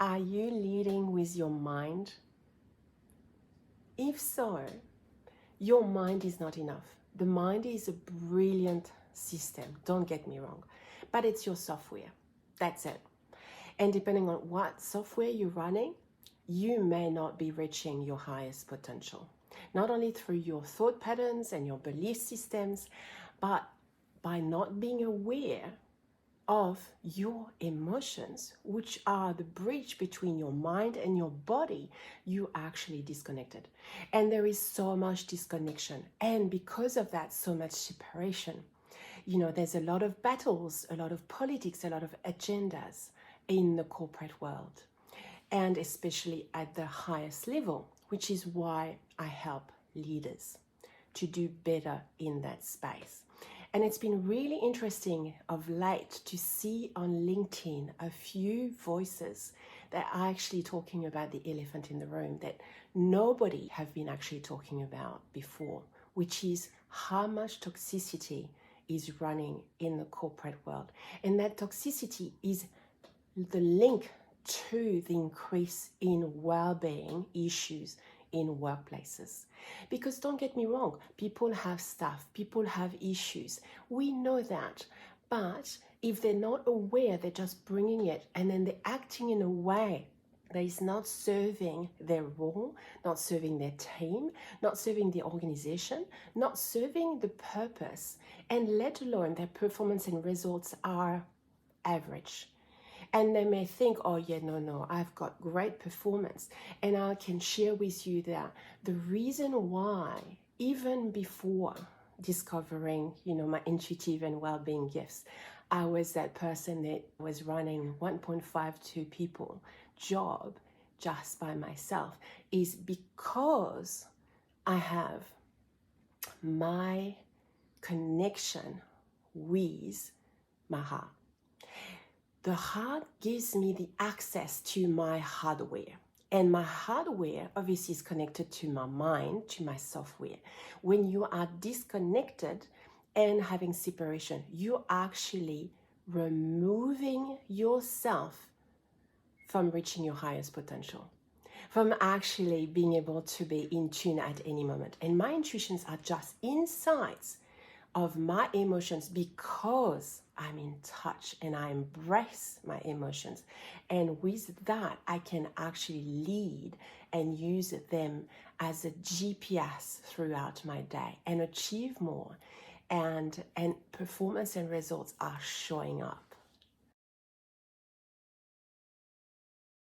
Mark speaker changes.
Speaker 1: Are you leading with your mind? If so, your mind is not enough. The mind is a brilliant system, don't get me wrong, but it's your software. That's it. And depending on what software you're running, you may not be reaching your highest potential. Not only through your thought patterns and your belief systems, but by not being aware of your emotions, which are the bridge between your mind and your body, you actually disconnected. And there is so much disconnection. And because of that, so much separation. You know, there's a lot of battles, a lot of politics, a lot of agendas in the corporate world, and especially at the highest level, which is why I help leaders to do better in that space. And it's been really interesting of late to see on LinkedIn a few voices that are actually talking about the elephant in the room that nobody have been actually talking about before, which is how much toxicity is running in the corporate world. And that toxicity is the link to the increase in well-being issues in workplaces. Because don't get me wrong, people have stuff, people have issues. We know that. But if they're not aware, they're just bringing it and then they're acting in a way that is not serving their role, not serving their team, not serving the organization, not serving the purpose, and let alone their performance and results are average. And they may think, oh yeah, no, I've got great performance. And I can share with you that the reason why, even before discovering, my intuitive and well-being gifts, I was that person that was running 1.52 people job just by myself, is because I have my connection with my heart. The heart gives me the access to my hardware. And my hardware obviously is connected to my mind, to my software. When you are disconnected and having separation, you're actually removing yourself from reaching your highest potential, from actually being able to be in tune at any moment. And my intuitions are just insights of my emotions because I'm in touch and I embrace my emotions. And with that, I can actually lead and use them as a GPS throughout my day and achieve more. And performance and results are showing up.